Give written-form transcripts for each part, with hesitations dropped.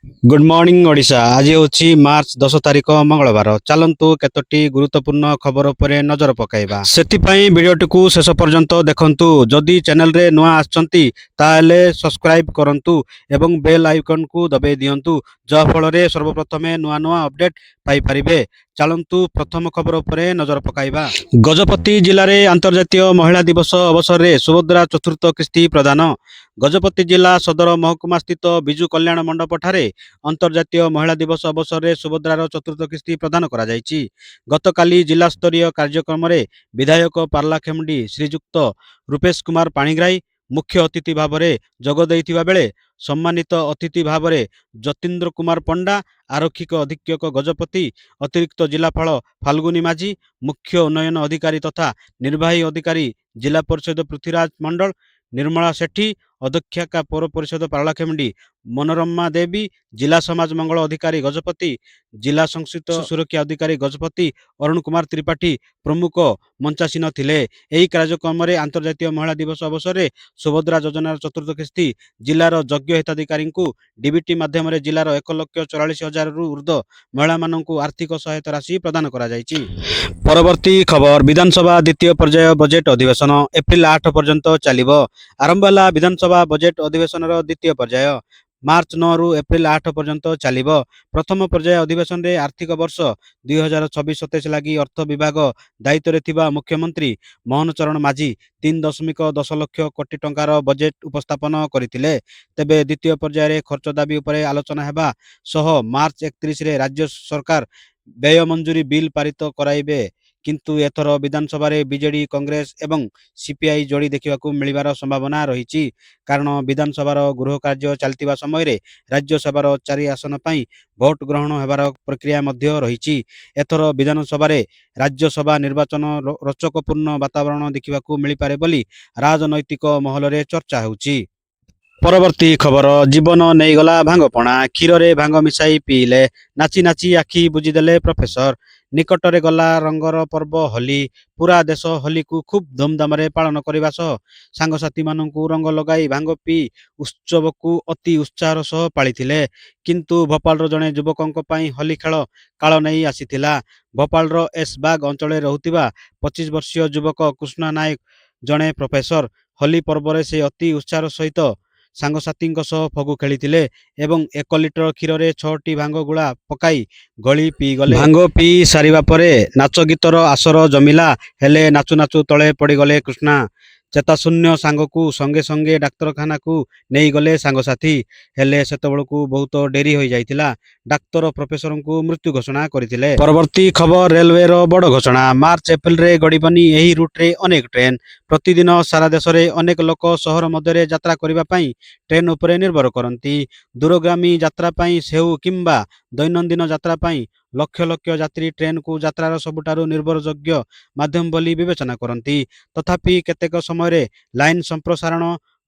Good morning Odisha. आज होची मार्च 10 तारिख मंगलवार। चलंतु केतोटी गुरुत्वपूर्ण खबर उपरे नजर पकाइबा। सेतिपई वीडियोटिकु शेष पर्यंत देखंतु। जदि चैनल रे नुआ आछंती ताले सब्सक्राइब करंतु एवं बेल आइकन को दबाई दियंतु, जा फल रे सर्वप्रथमे नुआ नुआ अपडेट पाई परिबे। चलंतु प्रथम खबर उपरे नजर पकाइबा। गजपति जिले में अंतर्जातीय महिला दिवस अवसर में सुभद्रा चतुर्थ किस्ती प्रदान। गजपति जिला सदर महकुमा स्थित विजु कल्याण मंडप ठारे अंतर्जातीय महिला दिवस अवसर में सुभद्रार चतुर्थ किस्ती प्रदान करा जायछि। गतकाली जिला स्तरीय कार्यक्रम में विधायक पार्लाखेमुंडी श्रीजुक्त रूपेश कुमार पाणिग्राही मुख्य अतिथि भाव में जोग देइथिबा बेले सम्मानित अतिथि भाव में जतीन्द्र कुमार पंडा, आरक्षिक अधीक्षक गजपति, अतिरिक्त जिलापाल फाल्गुनी माझी, मुख्य उन्नयन अधिकारी तथा निर्वाही अधिकारी जिला परिषद पृथ्वीराज मंडल, निर्मला सेठी, अध्यक्षा पौर परिषद पार्लाखेमुंडी मनोरमा देवी, जिला समाज मंगल अधिकारी गजपति, जिला संस्कृत सुरक्षा अधिकारी गजपति अरुण कुमार त्रिपाठी प्रमुख मंचासीन थिले। एही कार्यक्रम में अंतर्जातीय महिला दिवस अवसर में सुभद्रा योजनार चतुर्थ किस्ती जिलार योग्य हिताधिकारी डीबीटी माध्यम जिलार 1,44,000 रु ऊर्ध्व महिला मानक आर्थिक सहायता राशि प्रदान करा जायछि। परवर्ती खबर विधानसभा द्वितीय पर्याय बजेट अधिवेशन एप्रिल 8 पर्यंत चलिबो। आरंभ होला विधानसभा बजेट अधिवेशन द्वितीय पर्याय मार्च 9 रु एप्रिल 8 पर्यंत चलिबो। प्रथम पर्याय अधिवेशन रे आर्थिक वर्ष 2026-27 लगी अर्थ विभाग दायित्व रे थिबा मुख्यमंत्री मोहन चरण माझी 3.10 लाख कोटी टंकार बजेट उपस्थापन करथिले। तेबे द्वितीय पर्याय रे खर्च दाबी उपरे आलोचना हेबा सह मार्च 31 रे राज्य सरकार व्यय मंजूरी बिल पारित कराइबे। किंतु एथर विधानसभा रे बीजेडी, कांग्रेस एवं सीपीआई जोड़ी देखा मिलबार संभावना रही। कारण विधानसभार गृह कार्य चलतिबा समय रे राज्यसभार 4 आसन पई भोट ग्रहण हेबार प्रक्रिया मध्य रही। एथर विधानसभा रे राज्यसभा निर्वाचन रोचकपूर्ण वातावरण देखा मिल पारे बोली राजनैतिक महल रे चर्चा होउची। परवर्ती खबर जीवन नहींगला भांगपणा क्षीर रे भांग मिसाई पीले नाची नाची आखि बुझीदेले प्रोफेसर। निकटरे गला रंगर पर्व होली। पूरा देश होली को खूब धूमधाम रे पालन करने सह सांगसाथी मानू रंग लगाई भांग पी उत्सव को अति उत्साह सह पालिथिले। किंतु भोपाल जड़े युवकों होली खेल काल नहीं आसीथिला। भोपाल एस बाग अंचल रहूतिबा 25 वर्षीय युवक कृष्णा नायक जड़े प्रोफेसर होली पर्व से अति उत्साह सहित सांगसाथी फगु खेली एवं 1 लिटर क्षीर रे 6टी भांग गुड़ा पकाई गली पी गले। भांग पी सारिबा परे नाच गीतर आसर जमिला हेले नाचु नाचु तले पड़ी गले कृष्णा। चेताशून्य सांग को संगे संगे डाक्तरखाना को नहीं गले सांगसाथी हेले सेतबेलकु बहुत डेरी हो जाइतिला। डाक्तर प्रोफेसर को मृत्यु घोषणा करथिले। परवर्ती खबर रेलवे रो बड़ घोषणा मार्च एप्रिल रे गड़ीबनी एही रूट रे अनेक ट्रेन। प्रतिदिन सारा देश रे अनेक लोक शहर मध्य यात्रा करबा पई ट्रेन उपरे निर्भर करती। दूरगामी यात्रा पई सेउ किंबा दैनंदिन यात्रा पई लक्ष लक्ष यात्री ट्रेन को यात्रार सबुठारु निर्भरयोग्य माध्यम बोली विवेचना करती। तथापि केतेक समय रे लाइन संप्रसारण,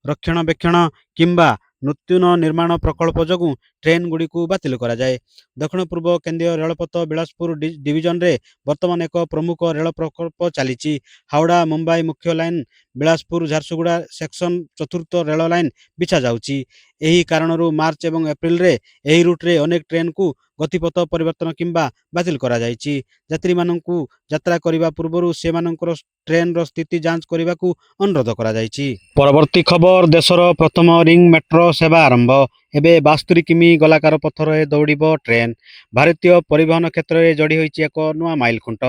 रक्षणाबेक्षण किंबा नूतन निर्माण प्रकल्प जोगु ट्रेन गुड़ी को बातिल करा जाए। दक्षिण पूर्व केंद्रीय रेलपथ बिलासपुर डिविजन रे वर्तमान एक प्रमुख रेल प्रकल्प चली। हावड़ा मुंबई मुख्य लाइन बिलासपुर झारसुगुड़ा सेक्शन चतुर्थ रेल लाइन बिछा जाउची। एही कारणरू मार्च एवं एप्रिल रे एही रूट रे अनेक ट्रेन को गतिपथ परिवर्तन किंबा बातिल करा जायछि। यात्री माननकु यात्रा करिबा पूर्वरु सेमानकर ट्रेन रो स्थिति जांच करिबा को अनुरोध करा जायछि। परवर्ती खबर देशर प्रथम रिंग मेट्रो सेवा आरंभ। एबे 72 किमी गलाकार पथर दौड़िब ट्रेन। भारतीय परिवहन क्षेत्र में जोड़ी होइछि एक नुआ माइल खुंट।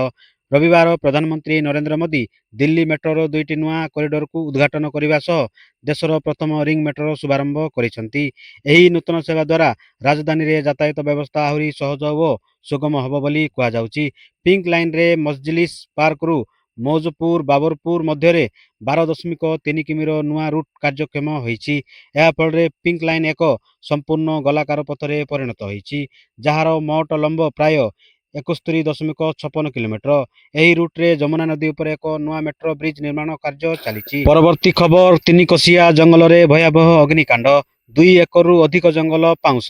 रविवार प्रधानमंत्री नरेंद्र मोदी दिल्ली मेट्रोर 2टी नुआ कॉरिडोर को उद्घाटन करने सह देशर प्रथम रिंग मेट्रोर शुभारंभ करिसेंती। एही नूतन सेवा द्वारा राजधानी रे यातायात व्यवस्था आहुरी सहज और सुगम हब बोली कहा जाउची। पिंक लाइन रे मजलिस पार्क रु मौजपुर बाबरपुर मध्य 12.3 किमीर नुआ रूट कार्यक्षम होइछि। एहा फल रे पिंक लाइन एक संपूर्ण गलाकार पथरे परिणत होइछि, जहार मोट लंब प्राय 71.56 किलोमीटर। एही रूट रे जमुना नदी उपर एक नुआ मेट्रो ब्रिज निर्माण कार्य चली। परवर्ती खबर तीनिकोशिया जंगल रे भयावह अग्निकांड। 2 एकरु अधिक जंगल पाउंस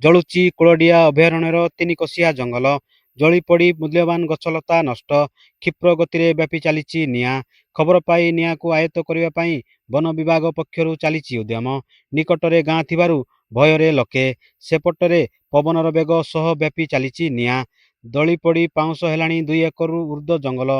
जलुची। कुलडिया अभयारण्यर तीनिकोशिया जंगल जली पड़ी मूल्यवान गछलता नष्ट। क्षिप्र गति रे व्यापी चली निया। खबर पाई निया को आयत्त करने वन विभाग पक्षरु चली उद्यम। निकटरे गाँ थिबारु ଭୟରେ ଲୋକେ। ସେପଟରେ ପବନର ବେଗ ସହ ବ୍ୟାପି ଚାଲିଛି ନିଆଁ। ଦଳି ପୋଡ଼ି ପାଉଁଶ ହେଲାଣି 2 ଏକରରୁ ଉର୍ଦ୍ଧ୍ୱ ଜଙ୍ଗଲ।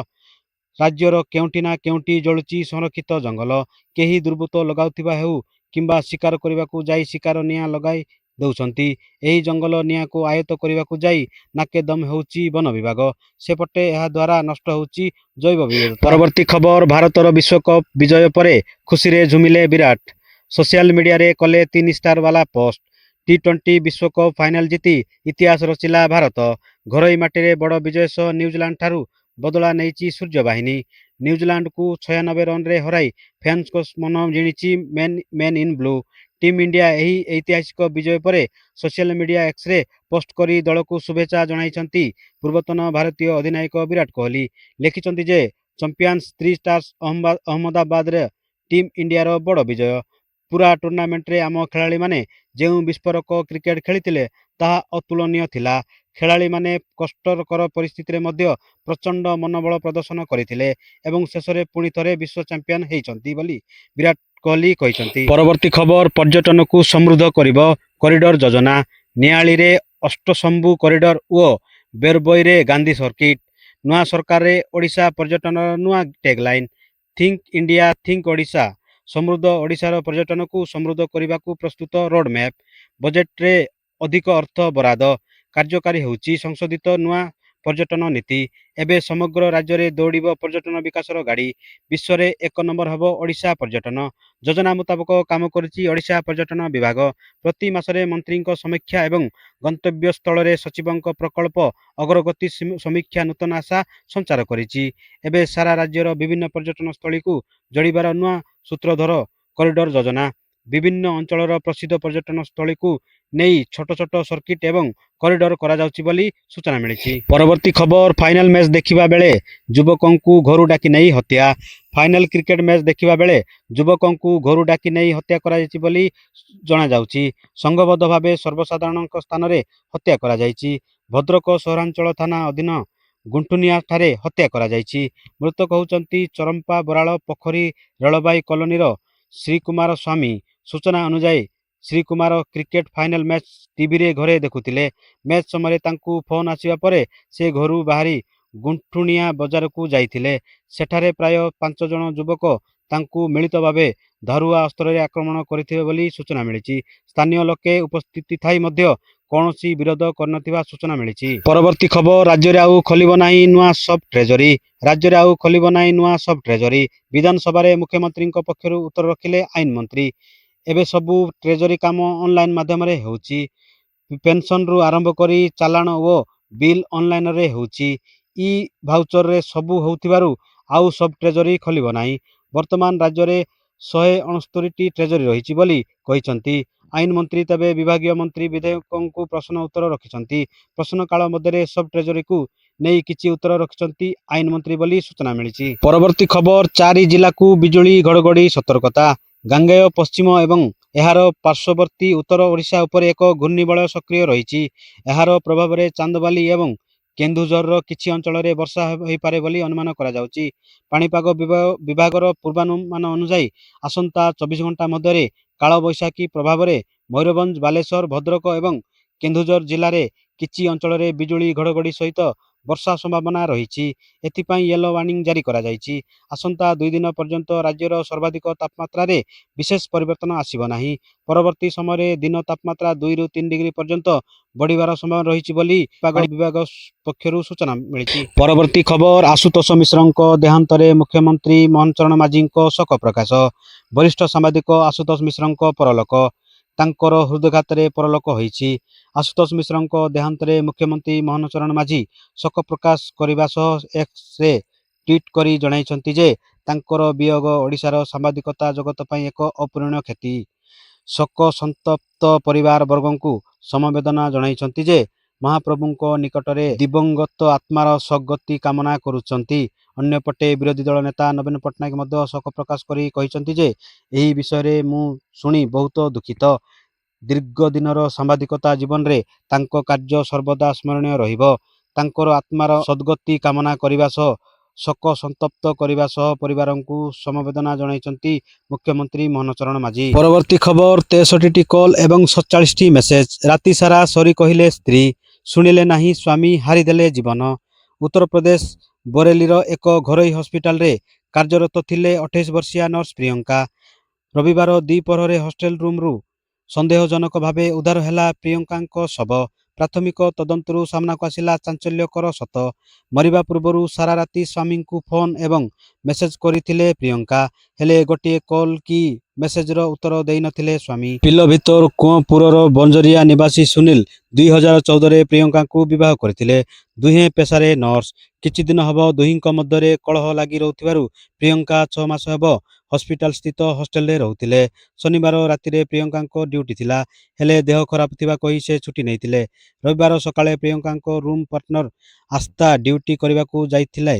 ରାଜ୍ୟର କେଉଁଠି ନା କେଉଁଠି ଜଳୁଛି ସଂରକ୍ଷିତ ଜଙ୍ଗଲ। କେହି ଦୁର୍ବୃତ୍ତ ଲଗାଉଥିବା ହେଉ କିମ୍ବା ଶିକାର କରିବାକୁ ଯାଇ ଶିକାର ନିଆଁ ଲଗାଇ ଦେଉଛନ୍ତି। ଏହି ଜଙ୍ଗଲ ନିଆଁକୁ ଆୟତ୍ତ କରିବାକୁ ଯାଇ ନାକେଦମ ହେଉଛି ବନ ବିଭାଗ। ସେପଟେ ଏହା ଦ୍ୱାରା ନଷ୍ଟ ହେଉଛି ଜୈବ ବିବିଧତା। ପରବର୍ତ୍ତୀ ଖବର ଭାରତର ବିଶ୍ୱକପ୍ ବିଜୟ ପରେ ଖୁସିରେ ଝୁମିଲେ ବିରାଟ। ସୋସିଆଲ ମିଡିଆରେ କଲେ 3 ଷ୍ଟାର ବାଲା ପୋଷ୍ଟ। ଟି20 ବିଶ୍ୱକପ୍ ଫାଇନାଲ ଜିତି ଇତିହାସ ରଚିଲା ଭାରତ। ଘରୋଇ ମାଟିରେ ବଡ଼ ବିଜୟ ସହ ନ୍ୟୁଜିଲାଣ୍ଡ ଠାରୁ ବଦଳା ନେଇଛି ସୂର୍ଯ୍ୟବାହିନୀ। ନ୍ୟୁଜିଲାଣ୍ଡକୁ 96 ରନରେ ହରାଇ ଫ୍ୟାନ୍ସଙ୍କ ମନ ଜିଣିଛି men in blue. Team India ଏହି ଐତିହାସିକ ବିଜୟ ପରେ ସୋସିଆଲ ମିଡିଆ ଏକ୍ସରେ ପୋଷ୍ଟ କରି ଦଳକୁ ଶୁଭେଚ୍ଛା ଜଣାଇଛନ୍ତି ପୂର୍ବତନ ଭାରତୀୟ ଅଧିନାୟକ ବିରାଟ କୋହଲି। ଲେଖିଛନ୍ତି ଯେ ଚମ୍ପିଆନ୍ସ 3 ଷ୍ଟାର୍ସ ଅହମ୍ମଦାବାଦରେ ଟିମ୍ ଇଣ୍ଡିଆର ବଡ଼ ବିଜୟ। ପୁରା ଟୁର୍ଣ୍ଣାମେଣ୍ଟରେ ଆମ ଖେଳାଳିମାନେ ଯେଉଁ ବିସ୍ଫୋରକ କ୍ରିକେଟ ଖେଳିଥିଲେ ତାହା ଅତୁଳନୀୟ ଥିଲା। ଖେଳାଳିମାନେ କଷ୍ଟକର ପରିସ୍ଥିତିରେ ମଧ୍ୟ ପ୍ରଚଣ୍ଡ ମନୋବଳ ପ୍ରଦର୍ଶନ କରିଥିଲେ ଏବଂ ଶେଷରେ ପୁଣି ଥରେ ବିଶ୍ୱ ଚାମ୍ପିୟନ ହୋଇଛନ୍ତି ବୋଲି ବିରାଟ କୋହଲି କହିଛନ୍ତି। ପରବର୍ତ୍ତୀ ଖବର ପର୍ଯ୍ୟଟନକୁ ସମୃଦ୍ଧ କରିବ କରିଡର ଯୋଜନା। ନିଆଳିରେ ଅଷ୍ଟଶମ୍ଭୁ କରିଡର ଓ ବେରବଇରେ ଗାନ୍ଧୀ ସର୍କିଟ। ନୂଆ ସରକାରରେ ଓଡ଼ିଶା ପର୍ଯ୍ୟଟନର ନୂଆ ଟେଗଲାଇନ୍ ଥିଙ୍କ ଇଣ୍ଡିଆ ଥିଙ୍କ ଓଡ଼ିଶା। ସମୃଦ୍ଧ ଓଡ଼ିଶାର ପର୍ଯ୍ୟଟନକୁ ସମୃଦ୍ଧ କରିବାକୁ ପ୍ରସ୍ତୁତ ରୋଡମ୍ୟାପ୍। ବଜେଟରେ ଅଧିକ ଅର୍ଥ ବରାଦ। କାର୍ଯ୍ୟକାରୀ ହେଉଛି ସଂଶୋଧିତ ନୂଆ ପର୍ଯ୍ୟଟନ ନୀତି। ଏବେ ସମଗ୍ର ରାଜ୍ୟରେ ଦୌଡ଼ିବ ପର୍ଯ୍ୟଟନ ବିକାଶର ଗାଡ଼ି। ବିଶ୍ୱରେ 1 ନମ୍ବର ହେବ ଓଡ଼ିଶା ପର୍ଯ୍ୟଟନ। ଯୋଜନା ମୁତାବକ କାମ କରୁଛି ଓଡ଼ିଶା ପର୍ଯ୍ୟଟନ ବିଭାଗ। ପ୍ରତି ମାସରେ ମନ୍ତ୍ରୀଙ୍କ ସମୀକ୍ଷା ଏବଂ ଗନ୍ତବ୍ୟସ୍ଥଳରେ ସଚିବଙ୍କ ପ୍ରକଳ୍ପ ଅଗ୍ରଗତି ସମୀକ୍ଷା ନୂତନ ଆଶା ସଞ୍ଚାର କରିଛି। ଏବେ ସାରା ରାଜ୍ୟର ବିଭିନ୍ନ ପର୍ଯ୍ୟଟନ ସ୍ଥଳୀକୁ ଯୋଡ଼ିବାର ନୂଆ ସୂତ୍ରଧର କରିଡର ଯୋଜନା। ବିଭିନ୍ନ ଅଞ୍ଚଳର ପ୍ରସିଦ୍ଧ ପର୍ଯ୍ୟଟନ ସ୍ଥଳୀକୁ ନେଇ ଛୋଟ ଛୋଟ ସର୍କିଟ ଏବଂ କରିଡର କରାଯାଉଛି ବୋଲି ସୂଚନା ମିଳିଛି। ପରବର୍ତ୍ତୀ ଖବର ଫାଇନାଲ ମ୍ୟାଚ୍ ଦେଖିବା ବେଳେ ଯୁବକଙ୍କୁ ଘରୁ ଡାକି ନେଇ ହତ୍ୟା। ଫାଇନାଲ କ୍ରିକେଟ ମ୍ୟାଚ୍ ଦେଖିବା ବେଳେ ଯୁବକଙ୍କୁ ଘରୁ ଡାକି ନେଇ ହତ୍ୟା କରାଯାଇଛି ବୋଲି ଜଣାଯାଉଛି। ସଂଘବଦ୍ଧ ଭାବେ ସର୍ବସାଧାରଣଙ୍କ ସ୍ଥାନରେ ହତ୍ୟା କରାଯାଇଛି। ଭଦ୍ରକ ସହରାଞ୍ଚଳ ଥାନା ଅଧୀନ ଗୁଣ୍ଠୁନିଆ ଠାରେ ହତ୍ୟା କରାଯାଇଛି। ମୃତକ ହେଉଛନ୍ତି ଚରମ୍ପା ବରାଳ ପୋଖରୀ ରେଳବାଇ କଲୋନୀର ଶ୍ରୀକୁମାର ସ୍ୱାମୀ। ସୂଚନା ଅନୁଯାୟୀ ଶ୍ରୀକୁମାର କ୍ରିକେଟ ଫାଇନାଲ ମ୍ୟାଚ୍ ଟିଭିରେ ଘରେ ଦେଖୁଥିଲେ। ମ୍ୟାଚ୍ ସମୟରେ ତାଙ୍କୁ ଫୋନ୍ ଆସିବା ପରେ ସେ ଘରୁ ବାହାରି ଗୁଣ୍ଠୁଣିଆ ବଜାରକୁ ଯାଇଥିଲେ। ସେଠାରେ ପ୍ରାୟ 5 ଜଣ ଯୁବକ ତାଙ୍କୁ ମିଳିତ ଭାବେ ଧାରୁଆ ଅସ୍ତ୍ରରେ ଆକ୍ରମଣ କରିଥିବେ ବୋଲି ସୂଚନା ମିଳିଛି। ସ୍ଥାନୀୟ ଲୋକେ ଉପସ୍ଥିତ ଥାଇ ମଧ୍ୟ କୌଣସି ବିରୋଧ କରିନଥିବା ସୂଚନା ମିଳିଛି। ପରବର୍ତ୍ତୀ ଖବର ରାଜ୍ୟରେ ଆଉ ଖୋଲିବ ନାହିଁ ନୂଆ ସବ୍ ଟ୍ରେଜରୀ। ରାଜ୍ୟରେ ଆଉ ଖୋଲିବ ନାହିଁ ନୂଆ ସବ୍ ଟ୍ରେଜରୀ। ବିଧାନସଭାରେ ମୁଖ୍ୟମନ୍ତ୍ରୀଙ୍କ ପକ୍ଷରୁ ଉତ୍ତର ରଖିଲେ ଆଇନ ମନ୍ତ୍ରୀ। ଏବେ ସବୁ ଟ୍ରେଜରୀ କାମ ଅନଲାଇନ ମାଧ୍ୟମରେ ହେଉଛି। ପେନସନରୁ ଆରମ୍ଭ କରି ଚାଲାଣ ଓ ବିଲ୍ ଅନଲାଇନରେ ହେଉଛି। ଇ ଭାଉଚରରେ ସବୁ ହେଉଥିବାରୁ ଆଉ ସବ୍ ଟ୍ରେଜରୀ ଖୋଲିବ ନାହିଁ। ବର୍ତ୍ତମାନ ରାଜ୍ୟରେ 169ଟି ଟ୍ରେଜରୀ ରହିଛି ବୋଲି କହିଛନ୍ତି ଆଇନ ମନ୍ତ୍ରୀ। ତେବେ ବିଭାଗୀୟ ମନ୍ତ୍ରୀ ବିଧାୟକଙ୍କୁ ପ୍ରଶ୍ନ ଉତ୍ତର ରଖିଛନ୍ତି। ପ୍ରଶ୍ନକାଳ ମଧ୍ୟରେ ସବ୍ ଟ୍ରେଜରୀକୁ ନେଇ କିଛି ଉତ୍ତର ରଖିଛନ୍ତି ଆଇନ ମନ୍ତ୍ରୀ ବୋଲି ସୂଚନା ମିଳିଛି। ପରବର୍ତ୍ତୀ ଖବର 4 ଜିଲ୍ଲାକୁ ବିଜୁଳି ଘଡ଼ଘଡ଼ି ସତର୍କତା। ଗାଙ୍ଗେୟ ପଶ୍ଚିମ ଏବଂ ଏହାର ପାର୍ଶ୍ୱବର୍ତ୍ତୀ ଉତ୍ତର ଓଡ଼ିଶା ଉପରେ ଏକ ଘୂର୍ଣ୍ଣିବଳୟ ସକ୍ରିୟ ରହିଛି। ଏହାର ପ୍ରଭାବରେ ଚାନ୍ଦବାଲି ଏବଂ କେନ୍ଦୁଝରର କିଛି ଅଞ୍ଚଳରେ ବର୍ଷା ହୋଇପାରେ ବୋଲି ଅନୁମାନ କରାଯାଉଛି। ପାଣିପାଗ ବିଭାଗର ପୂର୍ବାନୁମାନ ଅନୁଯାୟୀ ଆସନ୍ତା 24 ଘଣ୍ଟା ମଧ୍ୟରେ କାଳବୈଶାଖୀ ପ୍ରଭାବରେ ମୟୂରଭଞ୍ଜ ବାଲେଶ୍ୱର ଭଦ୍ରକ ଏବଂ କେନ୍ଦୁଝର ଜିଲ୍ଲାରେ କିଛି ଅଞ୍ଚଳରେ ବିଜୁଳି ଘଡ଼ଘଡ଼ି ସହିତ ବର୍ଷା ସମ୍ଭାବନା ରହିଛି। ଏଥିପାଇଁ ୟେଲୋ ୱାର୍ଣ୍ଣିଂ ଜାରି କରାଯାଇଛି। ଆସନ୍ତା 2 ଦିନ ପର୍ଯ୍ୟନ୍ତ ରାଜ୍ୟର ସର୍ବାଧିକ ତାପମାତ୍ରାରେ ବିଶେଷ ପରିବର୍ତ୍ତନ ଆସିବ ନାହିଁ। ପରବର୍ତ୍ତୀ ସମୟରେ ଦିନ ତାପମାତ୍ରା 2ରୁ 3 ଡିଗ୍ରୀ ପର୍ଯ୍ୟନ୍ତ ବଢ଼ିବାର ସମ୍ଭାବନା ରହିଛି ବୋଲି ପାଣିପାଗ ବିଭାଗ ପକ୍ଷରୁ ସୂଚନା ମିଳିଛି। ପରବର୍ତ୍ତୀ ଖବର ଆଶୁତୋଷ ମିଶ୍ରଙ୍କ ଦେହାନ୍ତରେ ମୁଖ୍ୟମନ୍ତ୍ରୀ ମୋହନ ଚରଣ ମାଝୀଙ୍କ ଶୋକ ପ୍ରକାଶ। ବରିଷ୍ଠ ସାମ୍ବାଦିକ ଆଶୁତୋଷ ମିଶ୍ରଙ୍କ ପରଲୋକ। ତାଙ୍କର ହୃଦଘାତରେ ପରଲୋକ ହୋଇଛି। ଆଶୁତୋଷ ମିଶ୍ରଙ୍କ ଦେହାନ୍ତରେ ମୁଖ୍ୟମନ୍ତ୍ରୀ ମୋହନ ଚରଣ ମାଝୀ ଶୋକ ପ୍ରକାଶ କରିବା ସହ ଏକ୍ସରେ ଟ୍ୱିଟ୍ କରି ଜଣାଇଛନ୍ତି ଯେ ତାଙ୍କର ବିୟୋଗ ଓଡ଼ିଶାର ସାମ୍ବାଦିକତା ଜଗତ ପାଇଁ ଏକ ଅପୂରଣୀୟ କ୍ଷତି। ଶୋକ ସନ୍ତପ୍ତ ପରିବାର ବର୍ଗଙ୍କୁ ସମବେଦନା ଜଣାଇଛନ୍ତି ଯେ ମହାପ୍ରଭୁଙ୍କ ନିକଟରେ ଦିବଂଗତ ଆତ୍ମାର ସଦ୍ଗତି କାମନା କରୁଛନ୍ତି। ଅନ୍ୟପଟେ ବିରୋଧୀ ଦଳ ନେତା ନବୀନ ପଟ୍ଟନାୟକ ମଧ୍ୟ ଶୋକ ପ୍ରକାଶ କରି କହିଛନ୍ତି ଯେ ଏହି ବିଷୟରେ ମୁଁ ଶୁଣି ବହୁତ ଦୁଃଖିତ। ଦୀର୍ଘ ଦିନର ସାମ୍ବାଦିକତା ଜୀବନରେ ତାଙ୍କ କାର୍ଯ୍ୟ ସର୍ବଦା ସ୍ମରଣୀୟ ରହିବ। ତାଙ୍କର ଆତ୍ମାର ସଦ୍ଗତି କାମନା କରିବା ସହ ଶୋକ ସନ୍ତପ୍ତ କରିବା ସହ ପରିବାରଙ୍କୁ ସମବେଦନା ଜଣାଇଛନ୍ତି ମୁଖ୍ୟମନ୍ତ୍ରୀ ମୋହନ ଚରଣ ମାଝୀ। ପରବର୍ତ୍ତୀ ଖବର 63ଟି କଲ୍ ଏବଂ 47ଟି ମେସେଜ। ରାତି ସାରା ସରି କହିଲେ ସ୍ତ୍ରୀ, ଶୁଣିଲେ ନାହିଁ ସ୍ୱାମୀ, ହାରିଦେଲେ ଜୀବନ। ଉତ୍ତରପ୍ରଦେଶ ବରେଲିର ଏକ ଘରୋଇ ହସ୍ପିଟାଲରେ କାର୍ଯ୍ୟରତ ଥିଲେ 28 ବର୍ଷୀୟା ନର୍ସ ପ୍ରିୟଙ୍କା। ରବିବାର ଦ୍ୱିପ୍ରହରରେ ହଷ୍ଟେଲ ରୁମ୍ରୁ ସନ୍ଦେହଜନକ ଭାବେ ଉଦ୍ଧାର ହେଲା ପ୍ରିୟଙ୍କାଙ୍କ ଶବ। ପ୍ରାଥମିକ ତଦନ୍ତରୁ ସାମ୍ନାକୁ ଆସିଲା ଚାଞ୍ଚଲ୍ୟକର ସତ। ମରିବା ପୂର୍ବରୁ ସାରା ରାତି ସ୍ୱାମୀଙ୍କୁ ଫୋନ ଏବଂ ମେସେଜ କରିଥିଲେ ପ୍ରିୟଙ୍କା, ହେଲେ ଗୋଟିଏ କଲ୍ କି ମେସେଜର ଉତ୍ତର ଦେଇନଥିଲେ ସ୍ୱାମୀ। ପିଲଭିତର କୁଅଁପୁରର ବଞ୍ଜରିଆ ନିବାସୀ ସୁନୀଲ 2014ରେ ପ୍ରିୟଙ୍କାଙ୍କୁ ବିବାହ କରିଥିଲେ। ଦୁହେଁ ପେଶାରେ ନର୍ସ। କିଛି ଦିନ ହେବ ଦୁହିଁଙ୍କ ମଧ୍ୟରେ କଳହ ଲାଗି ରହୁଥିବାରୁ ପ୍ରିୟଙ୍କା 6 ମାସ ହେବ ହସ୍ପିଟାଲ ସ୍ଥିତ ହଷ୍ଟେଲରେ ରହୁଥିଲେ। ଶନିବାର ରାତିରେ ପ୍ରିୟଙ୍କାଙ୍କ ଡ୍ୟୁଟି ଥିଲା, ହେଲେ ଦେହ ଖରାପ ଥିବା କହି ସେ ଛୁଟି ନେଇଥିଲେ। ରବିବାର ସକାଳେ ପ୍ରିୟଙ୍କାଙ୍କ ରୁମ୍ ପାର୍ଟନର ଆସ୍ଥା ଡ୍ୟୁଟି କରିବାକୁ ଯାଇଥିଲେ।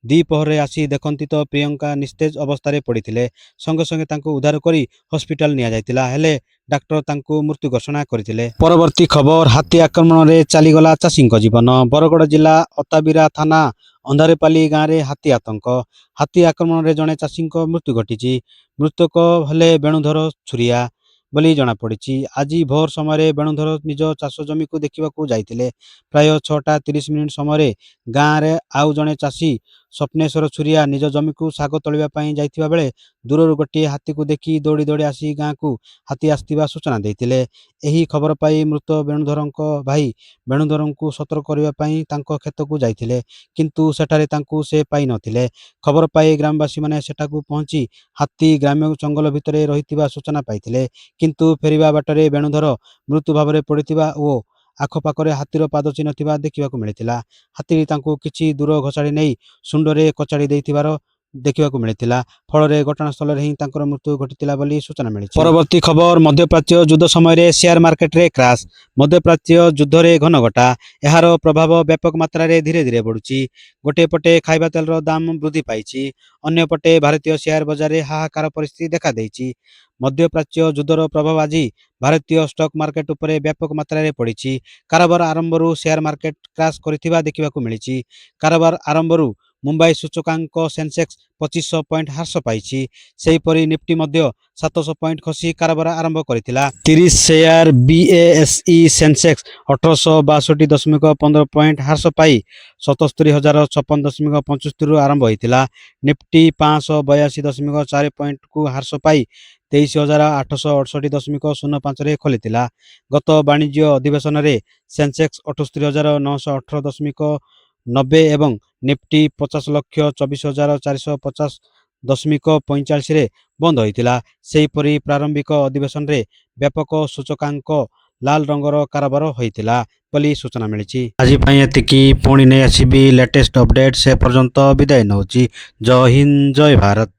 ଦ୍ୱିପ୍ରହରରେ ଆସି ଦେଖନ୍ତି ତ ପ୍ରିୟଙ୍କା ନିସ୍ତେଜ ଅବସ୍ଥାରେ ପଡ଼ିଥିଲେ। ସଙ୍ଗେ ସଙ୍ଗେ ତାଙ୍କୁ ଉଦ୍ଧାର କରି ହସ୍ପିଟାଲ ନିଆଯାଇଥିଲା, ହେଲେ ଡାକ୍ତର ତାଙ୍କୁ ମୃତ୍ୟୁ ଘୋଷଣା କରିଥିଲେ। ପରବର୍ତ୍ତୀ ଖବର, ହାତୀ ଆକ୍ରମଣରେ ଚାଲିଗଲା ଚାଷୀଙ୍କ ଜୀବନ। ବରଗଡ଼ ଜିଲ୍ଲା ଅତାବିରା ଥାନା ଅନ୍ଧାରେପାଲି ଗାଁରେ ହାତୀ ଆତଙ୍କ। ହାତୀ ଆକ୍ରମଣରେ ଜଣେ ଚାଷୀଙ୍କ ମୃତ୍ୟୁ ଘଟିଛି। ମୃତକ ହେଲେ ବେଣୁଧର ଛୁରିଆ ବୋଲି ଜଣାପଡ଼ିଛି। ଆଜି ଭୋର ସମୟରେ ବେଣୁଧର ନିଜ ଚାଷ ଜମିକୁ ଦେଖିବାକୁ ଯାଇଥିଲେ। ପ୍ରାୟ 6:30 ସମୟରେ ଗାଁରେ ଆଉ ଜଣେ ଚାଷୀ ସ୍ୱପ୍ନେଶ୍ୱର ଛୁରିଆ ନିଜ ଜମିକୁ ଶାଗ ତୋଳିବା ପାଇଁ ଯାଇଥିବା ବେଳେ ଦୂରରୁ ଗୋଟିଏ ହାତୀକୁ ଦେଖି ଦୌଡ଼ି ଦୌଡ଼ି ଆସି ଗାଁକୁ ହାତୀ ଆସିଥିବା ସୂଚନା ଦେଇଥିଲେ। ଏହି ଖବର ପାଇ ମୃତ ବେଣୁଧରଙ୍କ ଭାଇ ବେଣୁଧରଙ୍କୁ ସତର୍କ କରିବା ପାଇଁ ତାଙ୍କ କ୍ଷେତକୁ ଯାଇଥିଲେ, କିନ୍ତୁ ସେଠାରେ ତାଙ୍କୁ ସେ ପାଇନଥିଲେ। ଖବର ପାଇ ଗ୍ରାମବାସୀମାନେ ସେଠାକୁ ପହଞ୍ଚି ହାତୀ ଗ୍ରାମ୍ୟ ଜଙ୍ଗଲ ଭିତରେ ରହିଥିବା ସୂଚନା ପାଇଥିଲେ, କିନ୍ତୁ ଫେରିବା ବାଟରେ ବେଣୁଧର ମୃତ୍ୟୁ ଭାବରେ ପଡ଼ିଥିବା ଓ ଆଖପାଖରେ ହାତୀର ପାଦ ଚିହ୍ନ ଥିବା ଦେଖିବାକୁ ମିଳିଥିଲା। ହାତୀ ତାଙ୍କୁ କିଛି ଦୂର ଘୋଷାଡ଼ି ନେଇ ଶୁଣ୍ଡରେ କଚାଡ଼ି ଦେଇଥିବାର ଦେଖିବାକୁ ମିଳିଥିଲା। ଫଳରେ ଘଟଣାସ୍ଥଳରେ ହିଁ ତାଙ୍କର ମୃତ୍ୟୁ ଘଟିଥିଲା ବୋଲି ସୂଚନା ମିଳିଛି। ପରବର୍ତ୍ତୀ ଖବର, ମଧ୍ୟପ୍ରାଚ୍ୟ ଯୁଦ୍ଧ ସମୟରେ ସେୟାର ମାର୍କେଟରେ କ୍ରାସ୍। ମଧ୍ୟପ୍ରାଚ୍ୟ ଯୁଦ୍ଧରେ ଘନଘଟା। ଏହାର ପ୍ରଭାବ ବ୍ୟାପକ ମାତ୍ରାରେ ଧୀରେ ଧୀରେ ବଢ଼ୁଛି। ଗୋଟିଏ ପଟେ ଖାଇବା ତେଲର ଦାମ ବୃଦ୍ଧି ପାଇଛି, ଅନ୍ୟପଟେ ଭାରତୀୟ ସେୟାର ବଜାରରେ ହାହାକାର ପରିସ୍ଥିତି ଦେଖାଦେଇଛି। ମଧ୍ୟପ୍ରାଚ୍ୟ ଯୁଦ୍ଧର ପ୍ରଭାବ ଆଜି ଭାରତୀୟ ଷ୍ଟକ୍ ମାର୍କେଟ ଉପରେ ବ୍ୟାପକ ମାତ୍ରାରେ ପଡ଼ିଛି। କାରବାର ଆରମ୍ଭରୁ ସେୟାର ମାର୍କେଟ କ୍ରାସ୍ କରିଥିବା ଦେଖିବାକୁ ମିଳିଛି। କାରବାର ଆରମ୍ଭରୁ ମୁମ୍ବାଇ ସୂଚକାଙ୍କ ସେନ୍ସେକ୍ସ 2500 ପଏଣ୍ଟ ହ୍ରାସ ପାଇଛି। ସେହିପରି ନିଫ୍ଟି ମଧ୍ୟ 700 ପଏଣ୍ଟ ଖସି କାରବାର ଆରମ୍ଭ କରିଥିଲା। 30 ସେୟାର BSE ସେନ୍ସେକ୍ସ 1862.15 ପଏଣ୍ଟ ହ୍ରାସ ପାଇ 77,056.75ରୁ ଆରମ୍ଭ ହୋଇଥିଲା। ନିଫ୍ଟି 582.4 ପଏଣ୍ଟକୁ ହ୍ରାସ ପାଇ 23,868.05ରେ ଖୋଲିଥିଲା। ଗତ ବାଣିଜ୍ୟ ଅଧିବେଶନରେ ସେନ୍ସେକ୍ସ 78,918.90 ଏବଂ ନିଫ୍ଟି 50,24,450.45ରେ ବନ୍ଦ ହୋଇଥିଲା। ସେହିପରି ପ୍ରାରମ୍ଭିକ ଅଧିବେଶନରେ ବ୍ୟାପକ ସୂଚକାଙ୍କ ଲାଲ ରଙ୍ଗର କାରବାର ହୋଇଥିଲା ବୋଲି ସୂଚନା ମିଳିଛି। ଆଜି ପାଇଁ ଏତିକି। ପୁଣି ନେଇ ଆସିବି ଲେଟେଷ୍ଟ ଅପଡେଟ୍। ସେ ପର୍ଯ୍ୟନ୍ତ ବିଦାୟ ନେଉଛି। ଜୟ ହିନ୍ଦ, ଜୟ ଭାରତ।